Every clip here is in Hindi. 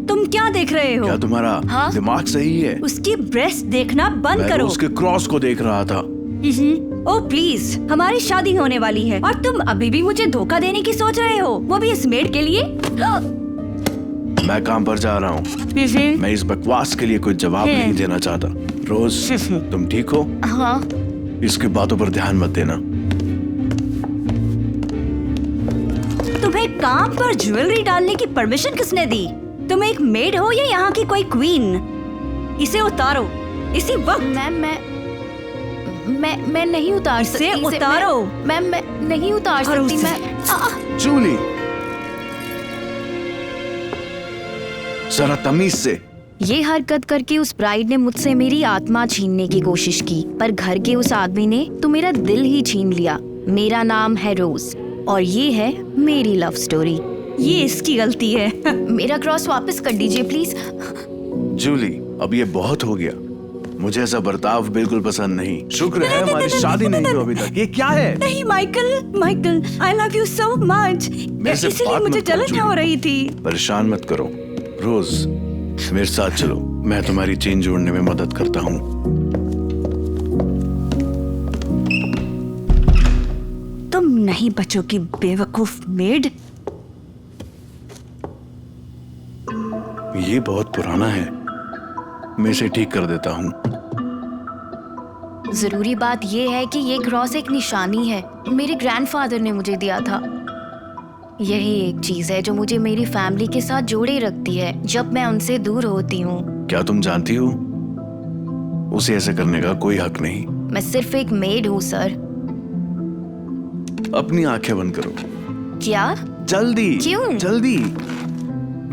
तुम क्या देख रहे हो? क्या तुम्हारा दिमाग सही है? उसकी ब्रेस्ट देखना बंद करो। मैं उसके क्रॉस को देख रहा था। ओ प्लीज, हमारी शादी होने वाली है और तुम अभी भी मुझे धोखा देने की सोच रहे हो, वो भी इस मेड के लिए। मैं काम पर जा रहा हूँ। मैं इस बकवास के लिए कोई जवाब नहीं देना चाहता। रोज, तुम ठीक हो? हाँ। इसकी बातों पर ध्यान मत देना। तुम्हें काम पर ज्वेलरी डालने की परमिशन किसने दी? तुम एक मेड हो या यहाँ की कोई क्वीन? इसे उतारो इसी वक्त। मैं नहीं उतार सकती। इसे उतारो। मैं नहीं उतार सकती। मैं जूली, जरा तमीज से। ये हरकत करके उस ब्राइड ने मुझसे मेरी आत्मा छीनने की कोशिश की, पर घर के उस आदमी ने तो मेरा दिल ही छीन लिया। मेरा नाम है रोज और ये है मेरी लव स्टोरी। ये इसकी गलती है। मेरा क्रॉस वापस कर दीजिए प्लीज। जूली, अब ये बहुत हो गया। मुझे ऐसा बर्ताव बिल्कुल पसंद नहीं। शुक्र है हमारी शादी नहीं हुई अभी तक। ये क्या है? नहीं Michael, I love you so much. इसीलिए मुझे जलन हो रही थी। परेशान मत करो। रोज, मेरे साथ चलो, मैं तुम्हारी चेन जोड़ने में मदद करता हूँ। तुम नहीं बचोगी बेवकूफ मेड। ये बहुत पुराना है, मैं इसे ठीक कर देता हूँ। जरूरी बात ये है कि ये क्रॉस एक निशानी है, मेरे ग्रैंडफादर ने मुझे दिया था। यही एक चीज है जो मुझे मेरी फैमिली के साथ जोड़े रखती है जब मैं उनसे दूर होती हूँ। क्या तुम जानती हो, उसे ऐसे करने का कोई हक नहीं। मैं सिर्फ एक मेड हूँ सर। अपनी आंखें बंद करो। क्या? जल्दी। क्यों? जल्दी।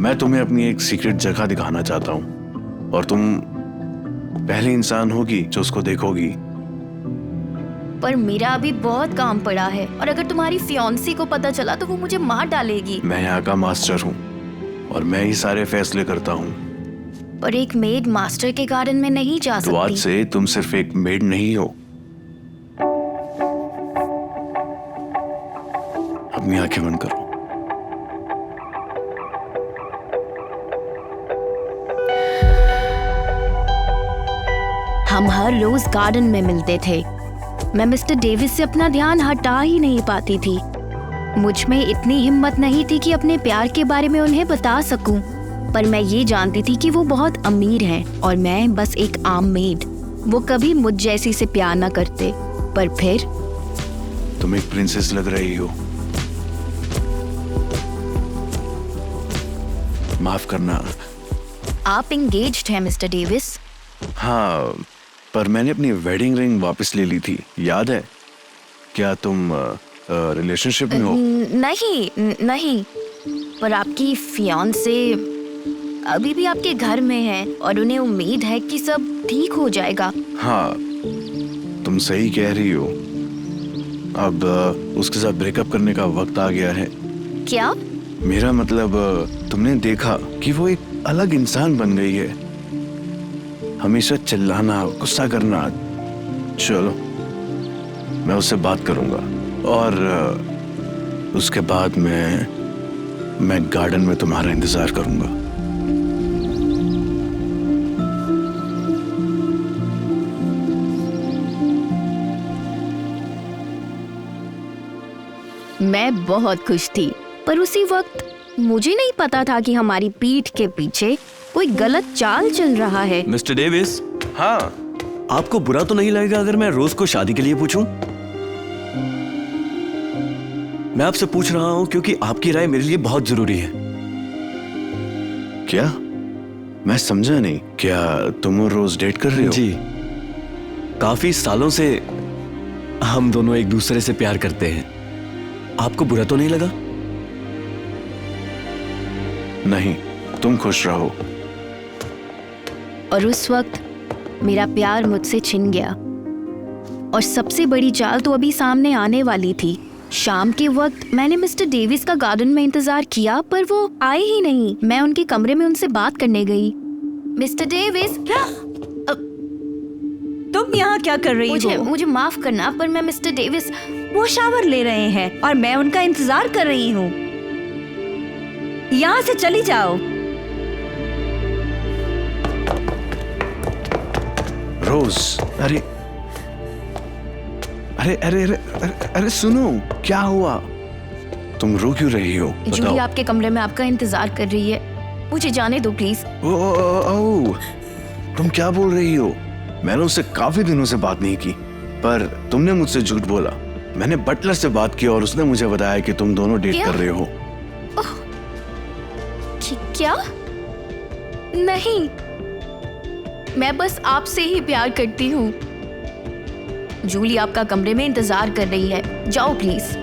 मैं तुम्हें अपनी एक सीक्रेट जगह दिखाना चाहता हूँ और तुम पहली इंसान होगी जो उसको देखोगी। पर मेरा अभी बहुत काम पड़ा है और अगर तुम्हारी फियांसी को पता चला तो वो मुझे मार डालेगी। मैं यहाँ का मास्टर हूँ और मैं ही सारे फैसले करता हूँ। पर एक मेड मास्टर के गार्डन में नहीं जा सकती। तो आज से तुम सिर्फ एक मेड नहीं हो। अपनी आंखें बंद करो। हम हर रोज गार्डन में मिलते थे। मैं मिस्टर डेविस से अपना ध्यान हटा ही नहीं पाती थी। मुझ में इतनी हिम्मत नहीं थी कि अपने प्यार के बारे में उन्हें बता सकूं, पर मैं ये जानती थी कि वो बहुत अमीर हैं और मैं बस एक आम मेड। वो कभी मुझ जैसी से प्यार न करते। पर फिर तुम एक प्रिंसेस लग रही हो। माफ करना। आप एंगेज्ड हैं मिस्टर डेविस? हाँ, पर मैंने अपनी वेडिंग रिंग वापस ले ली थी, याद है? क्या तुम रिलेशनशिप में हो? नहीं, पर आपकी फियांसे अभी भी आपके घर में है और उन्हें उम्मीद है कि सब ठीक हो जाएगा। हाँ, तुम सही कह रही हो। अब उसके साथ ब्रेकअप करने का वक्त आ गया है। क्या? मेरा मतलब, तुमने देखा कि वो एक अलग इंसान बन गई है। हमेशा चिल्लाना, गुस्सा करना। चलो, मैं उससे बात करूंगा और उसके बाद मैं गार्डन में तुम्हारा इंतजार करूंगा। मैं बहुत खुश थी, पर उसी वक्त मुझे नहीं पता था कि हमारी पीठ के पीछे कोई गलत चाल चल रहा है। Mister Davis. हाँ। आपको बुरा तो नहीं लगेगा अगर मैं रोज को शादी के लिए पूछूं? मैं आपसे पूछ रहा हूं क्योंकि आपकी राय मेरे लिए बहुत जरूरी है। क्या? मैं समझा नहीं। क्या तुम और रोज डेट कर रहे हो? जी, काफी सालों से हम दोनों एक दूसरे से प्यार करते हैं। आपको बुरा तो नहीं लगा? नहीं, तुम खुश रहो। और उस वक्त मेरा प्यार मुझसे छिन गया और सबसे बड़ी चाल तो अभी सामने आने वाली थी। शाम के वक्त मैंने मिस्टर डेविस का गार्डन में इंतजार किया, पर वो आए ही नहीं। मैं उनके कमरे में उनसे बात करने गई। Mister Davis. क्या? तुम यहाँ क्या कर रही हो? मुझे माफ करना, पर मैं मिस्टर डेविस। वो शावर ले रहे हैं और मैं उनका इंतजार कर रही हूँ। यहाँ से चली जाओ। रोज, अरे अरे अरे अरे अरे, अरे सुनो, क्या हुआ? तुम रो क्यों रही हो? जूली आपके कमरे में आपका इंतजार कर रही है, मुझे जाने दो प्लीज। ओ, तुम क्या बोल रही हो? मैंने उससे काफी दिनों से बात नहीं की, पर तुमने मुझसे झूठ बोला। मैंने बटलर से बात की और उसने मुझे बताया कि तुम दोनों डेट कर रहे हो। क्या? नहीं, मैं बस आपसे ही प्यार करती हूँ। जूली आपका कमरे में इंतजार कर रही है, जाओ प्लीज।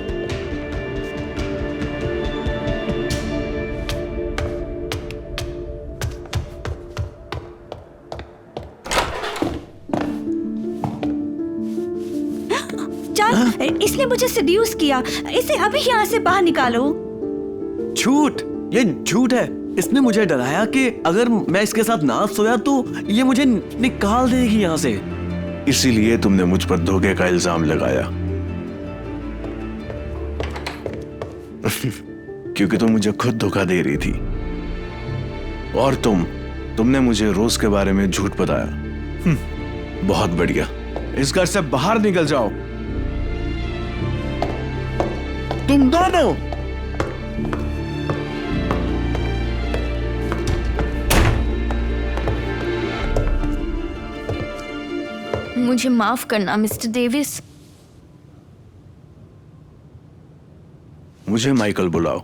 इसने मुझे सेड्यूस किया, इसे अभी यहाँ से बाहर निकालो। झूठ, ये झूठ है। इसने मुझे डराया कि अगर मैं इसके साथ ना सोया तो ये मुझे निकाल देगी यहाँ से। इसीलिए तुमने मुझ पर धोखे का इल्जाम लगाया। क्योंकि तुम मुझे खुद धोखा दे रही थी। और तुमने मुझे रोज के बारे में झूठ बताया। बहुत बढ़िया, इस घर से बाहर निकल जाओ तुम दोनों। मुझे माफ करना मिस्टर डेविस। मुझे माइकल बुलाओ।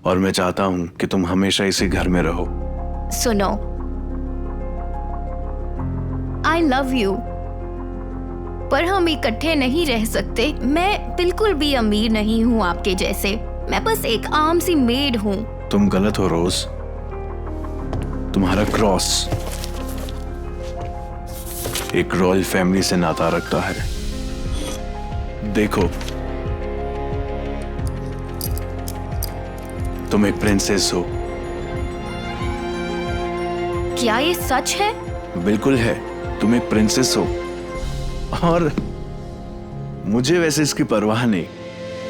और मैं चाहता हूं कि तुम हमेशा इसी घर में रहो। सुनो, आई लव यू, पर हम इकट्ठे नहीं रह सकते। मैं बिल्कुल भी अमीर नहीं हूँ आपके जैसे, मैं बस एक आम सी मेड हूँ। तुम गलत हो रोज। तुम्हारा क्रॉस एक रॉयल फैमिली से नाता रखता है। देखो, तुम एक प्रिंसेस हो। क्या ये सच है? बिल्कुल है, तुम एक प्रिंसेस हो। और मुझे वैसे इसकी परवाह नहीं।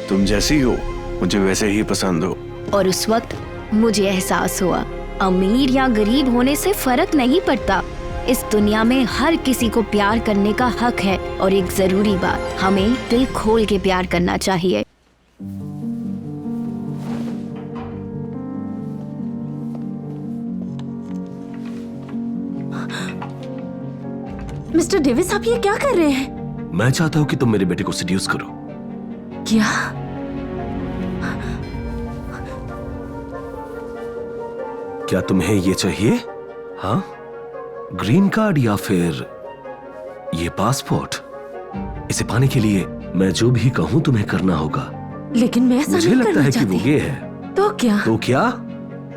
तुम जैसी हो मुझे वैसे ही पसंद हो। और उस वक्त मुझे एहसास हुआ, अमीर या गरीब होने से फर्क नहीं पड़ता। इस दुनिया में हर किसी को प्यार करने का हक है। और एक जरूरी बात, हमें दिल खोल के प्यार करना चाहिए। मिस्टर डेविस, आप ये क्या कर रहे हैं? मैं चाहता हूँ कि तुम मेरे बेटे को सेड्यूस करो। क्या? क्या तुम्हें ये चाहिए? हाँ, ग्रीन कार्ड या फिर ये पासपोर्ट? इसे पाने के लिए मैं जो भी कहूँ तुम्हें करना होगा। लेकिन मैं ऐसा मुझे नहीं लगता करना है कि चाहती। वो ये है। तो क्या? तो क्या?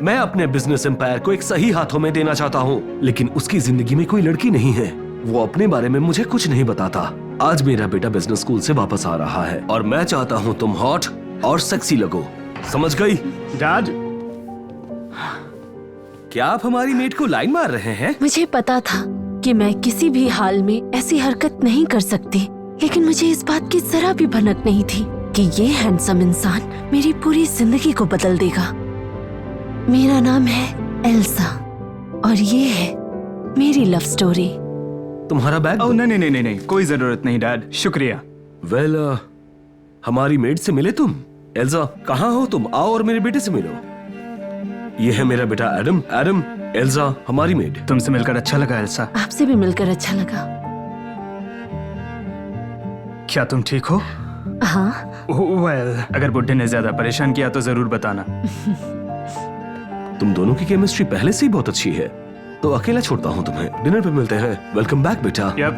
मैं अपने बिजनेस एम्पायर को एक सही हाथों में देना चाहता हूँ, लेकिन उसकी जिंदगी में कोई लड़की नहीं है। वो अपने बारे में मुझे कुछ नहीं बताता। आज मेरा बेटा बिजनेस स्कूल से वापस आ रहा है और मैं चाहता हूँ तुम हॉट और सेक्सी लगो। समझ गई? डैड, क्या आप हमारी मेड को लाइन मार रहे हैं? मुझे पता था कि मैं किसी भी हाल में ऐसी हरकत नहीं कर सकती, लेकिन मुझे इस बात की जरा भी भनक नहीं थी कि ये हैंडसम इंसान मेरी पूरी जिंदगी को बदल देगा। मेरा नाम है एल्सा और ये है मेरी लव स्टोरी। तुम्हारा बैग? ओह नहीं, कोई जरूरत नहीं डैड, शुक्रिया। वेल, हमारी मेड से मिले तुम? एल्सा, कहाँ हो तुम? आओ और मेरे बेटे से मिलो। ये है मेरा बेटा एडम। एडम, एल्सा हमारी मेड। तुमसे मिलकर अच्छा लगा एल्सा। आपसे भी मिलकर अच्छा लगा। क्या तुम ठीक हो? हाँ। वेल, अगर बुड्ढे ने ज्यादा परेशान किया तो जरूर बताना। तुम दोनों की केमिस्ट्री पहले से ही बहुत अच्छी है, तो अकेला छोड़ता हूँ तुम्हें। डिनर पे मिलते हैं। वेलकम बैक बेटा। यप।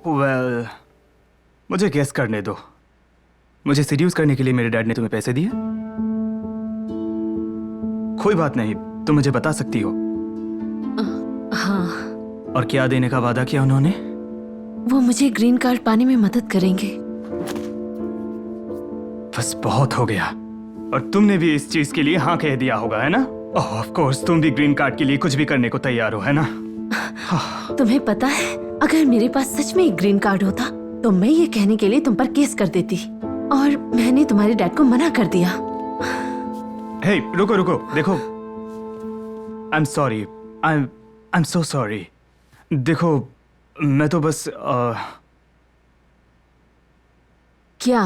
वेल, मुझे गेस करने दो। मुझे सीड्यूस करने के लिए मेरे डैड ने तुम्हें पैसे दिए? कोई बात नहीं, तुम मुझे बता सकती हो। हाँ। और क्या देने का वादा किया उन्होंने? वो मुझे ग्रीन कार्ड पाने में मदद करेंगे। बस बहुत हो गया। और तुमने भी इस चीज के लिए हाँ कह दिया होगा, है ना? ओह, ऑफ कोर्स, तुम भी ग्रीन कार्ड के लिए कुछ भी करने को तैयार हो, है ना? तुम्हें पता है, अगर मेरे पास सच में एक ग्रीन कार्ड होता तो मैं ये कहने के लिए तुम पर केस कर देती और मैंने तुम्हारे डैड को मना कर दिया। हे रुको रुको, देखो I am sorry, I am so sorry. देखो मैं तो बस क्या?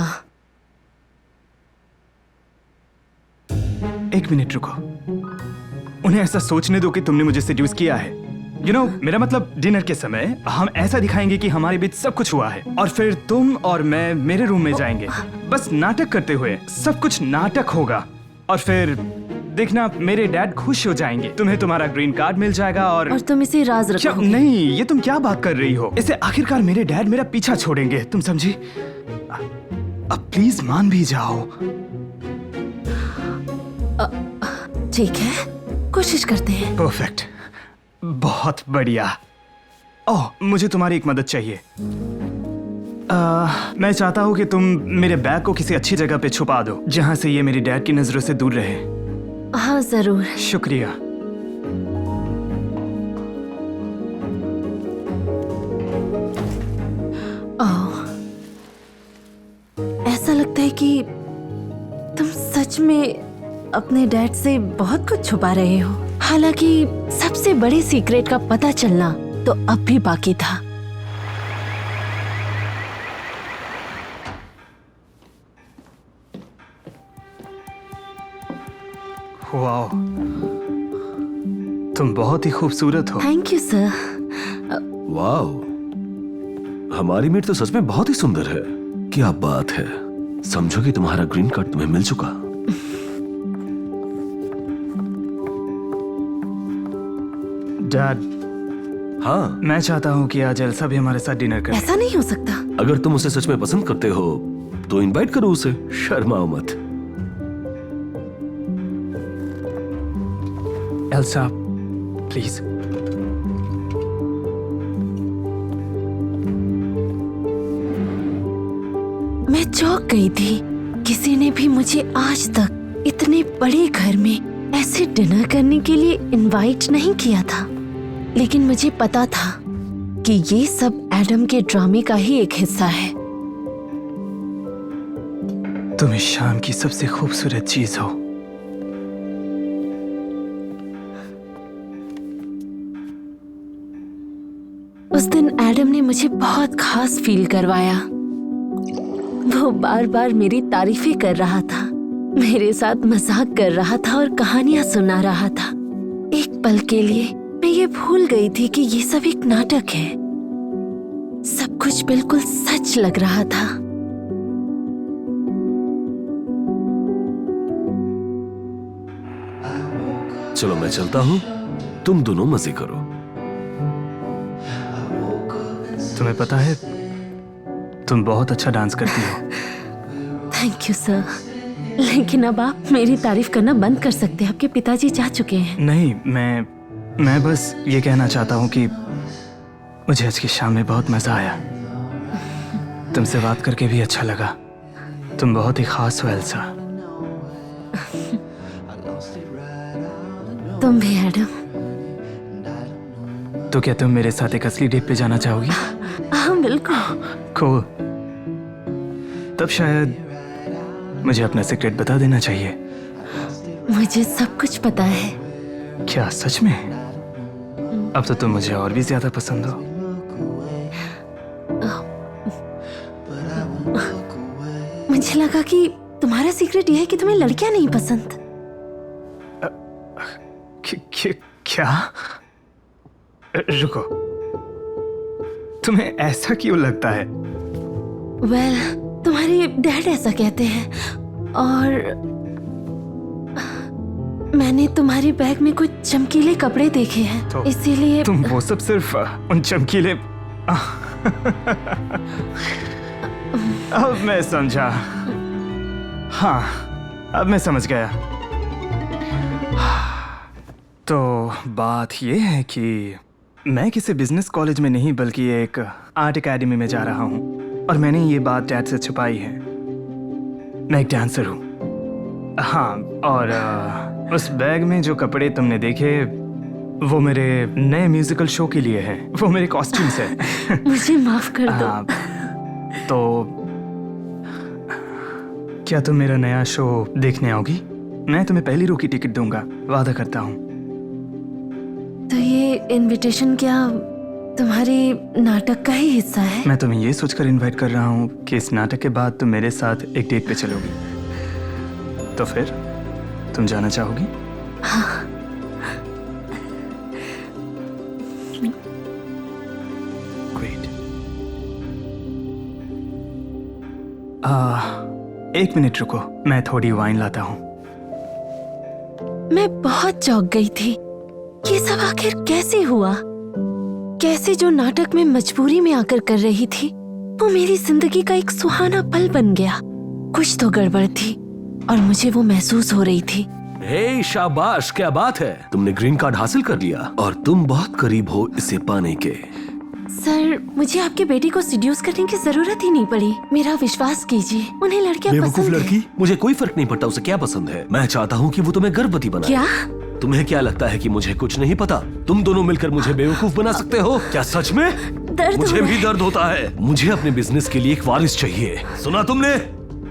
एक मिनट रुको, उन्हें ऐसा सोचने दो कि तुमने मुझे सेड्यूस किया है। You know, मेरा मतलब डिनर के समय हम ऐसा दिखाएंगे कि हमारे बीच सब कुछ हुआ है, और फिर तुम और मैं मेरे रूम में जाएंगे, बस नाटक करते हुए। सब कुछ नाटक होगा, और फिर देखना मेरे डैड खुश हो जाएंगे। तुम्हें तुम्हारा ग्रीन कार्ड मिल जाएगा और तुम इसे राज क्या? रखोगे? नहीं, ये तुम क्या बात कर रही हो? इससे आखिरकार मेरे डैड मेरा पीछा छोड़ेंगे, तुम समझी? अब प्लीज मान भी जाओ। ठीक है, कोशिश करते हैं। परफेक्ट, बहुत बढ़िया। ओह, मुझे तुम्हारी एक मदद चाहिए। मैं चाहता हूँ कि तुम मेरे बैग को किसी अच्छी जगह पे छुपा दो, जहाँ से ये मेरी डैड की नजरों से दूर रहे। हाँ जरूर। शुक्रिया। ओह, ऐसा लगता है कि तुम सच में अपने डैड से बहुत कुछ छुपा रहे हो। हालांकि सबसे बड़े सीक्रेट का पता चलना तो अब भी बाकी था। वाह, तुम बहुत ही खूबसूरत हो। Thank you sir. वाओ, हमारी मीट तो सच में बहुत ही सुंदर है। क्या बात है, समझो कि तुम्हारा ग्रीन कार्ड तुम्हें मिल चुका। डैड, हाँ, मैं चाहता हूँ कि आज एल्सा भी हमारे साथ डिनर करे। ऐसा नहीं हो सकता। अगर तुम उसे सच में पसंद करते हो तो इनवाइट करो उसे, शर्माओ मत। Elsa please. मैं चौंक गई थी। किसी ने भी मुझे आज तक इतने बड़े घर में ऐसे डिनर करने के लिए इनवाइट नहीं किया था, लेकिन मुझे पता था कि ये सब एडम के ड्रामे का ही एक हिस्सा है। तुम इस शाम की सबसे खूबसूरत चीज हो। उस दिन एडम ने मुझे बहुत खास फील करवाया। वो बार बार मेरी तारीफें कर रहा था, मेरे साथ मजाक कर रहा था और कहानियां सुना रहा था। एक पल के लिए मैं ये भूल गई थी कि ये सब एक नाटक है। सब कुछ बिल्कुल सच लग रहा था। चलो मैं चलता हूँ, तुम दोनों मजे करो। तुम्हें पता है तुम बहुत अच्छा डांस करती हो। थैंक यू सर, लेकिन अब आप मेरी तारीफ करना बंद कर सकते हैं। आपके पिताजी जा चुके हैं। नहीं, मैं बस ये कहना चाहता हूँ कि मुझे आज की शाम में बहुत मजा आया। तुमसे बात करके भी अच्छा लगा। तुम बहुत ही खास हो एल्सा। तुम भी एडम। तो क्या तुम मेरे साथ एक असली डेट पे जाना चाहोगी? हाँ बिल्कुल। Cool। तब शायद मुझे अपना सीक्रेट बता देना चाहिए। मुझे सब कुछ पता है। क्या सच में? अब तो तुम मुझे और भी ज्यादा पसंद हो। मुझे लगा कि तुम्हारा सीक्रेट यह है कि तुम्हें लड़कियां नहीं पसंद। क्या? रुको, तुम्हें ऐसा क्यों लगता है? वेल, तुम्हारे डैड ऐसा कहते हैं, और मैंने तुम्हारे बैग में कुछ चमकीले कपड़े देखे हैं, तो इसीलिए तुम वो सब सिर्फ उन चमकीले अब मैं समझा। हाँ, अब मैं समझ गया। तो बात ये है कि मैं किसी बिजनेस कॉलेज में नहीं बल्कि एक आर्ट एकेडमी में जा रहा हूँ, और मैंने ये बात डैड से छुपाई है। मैं एक डांसर हूँ। हाँ, और उस बैग में जो कपड़े तुमने देखे वो मेरे नए म्यूजिकल शो के लिए हैं। वो मेरे कॉस्ट्यूम्स हैं। मुझे माफ कर दो। तो क्या तुम मेरा नया शो देखने आओगी? मैं तुम्हें पहली रो की टिकट दूंगा, वादा करता हूँ। तो ये इनविटेशन क्या तुम्हारे नाटक का ही हिस्सा है? मैं तुम्हें ये सोचकर इनवाइट कर रहा हूँ कि इस नाटक के बाद तुम मेरे साथ एक डेट पे चलोगी। तो फिर तुम जाना चाहोगी? Great. एक मिनट रुको, मैं थोड़ी वाइन लाता हूँ। मैं बहुत चौंक गई थी। ये सब आखिर कैसे हुआ? कैसे जो नाटक में मजबूरी में आकर कर रही थी वो मेरी जिंदगी का एक सुहाना पल बन गया। कुछ तो गड़बड़ थी और मुझे वो महसूस हो रही थी। हे शाबाश, क्या बात है, तुमने ग्रीन कार्ड हासिल कर लिया और तुम बहुत करीब हो इसे पाने के। सर, मुझे आपके बेटी को सीड्यूस करने की जरूरत ही नहीं पड़ी। मेरा विश्वास कीजिए, उन्हें लड़कियां बेवकूफ पसंद लड़की, है। मुझे कोई फर्क नहीं पड़ता उसे क्या पसंद है। मैं चाहता हूँ कि वो तुम्हें गर्भवती बनाए। क्या? तुम्हें क्या लगता है कि मुझे कुछ नहीं पता? तुम दोनों मिलकर मुझे बेवकूफ बना सकते हो क्या? सच में दर्द मुझे हो भी रहा दर्द होता है। मुझे अपने बिजनेस के लिए एक वारिस चाहिए, सुना तुमने?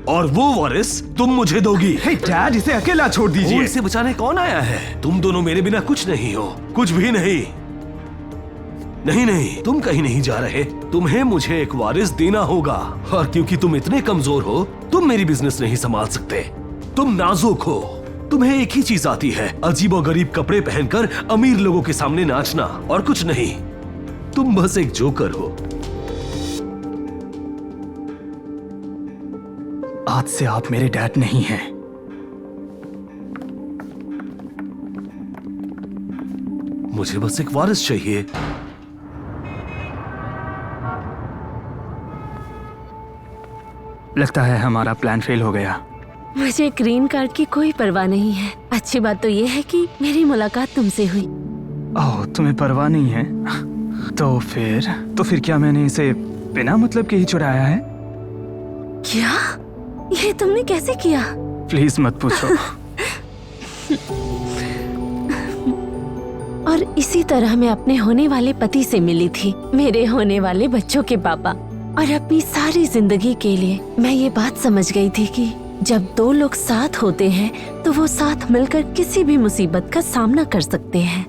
और वो वारिस तुम मुझे दोगी। हे डैड, इसे अकेला छोड़ वो दीजिए। इसे बचाने कौन आया है? तुम दोनों मेरे बिना कुछ नहीं हो, कुछ भी नहीं। नहीं नहीं, तुम कहीं नहीं जा रहे। तुम्हें मुझे एक वारिस देना होगा और क्योंकि तुम इतने कमजोर हो, तुम मेरी बिजनेस नहीं संभाल सकते। तुम नाजुक हो, तुम्हें एक ही चीज आती है, अजीबोगरीब कपड़े पहनकर अमीर लोगों के सामने नाचना, और कुछ नहीं। तुम बस एक जोकर हो। आज से आप मेरे डैड नहीं हैं। मुझे बस एक वारिस चाहिए। लगता है हमारा प्लान फेल हो गया। मुझे ग्रीन कार्ड की कोई परवाह नहीं है। अच्छी बात तो ये है कि मेरी मुलाकात तुमसे हुई। ओह, तुम्हें परवाह नहीं है? तो फिर क्या मैंने इसे बिना मतलब के ही चुराया है? क्या? ये तुमने कैसे किया? प्लीज मत पूछो। और इसी तरह मैं अपने होने वाले पति से मिली थी, मेरे होने वाले बच्चों के पापा। और अपनी सारी जिंदगी के लिए मैं ये बात समझ गई थी कि जब दो लोग साथ होते हैं तो वो साथ मिलकर किसी भी मुसीबत का सामना कर सकते हैं।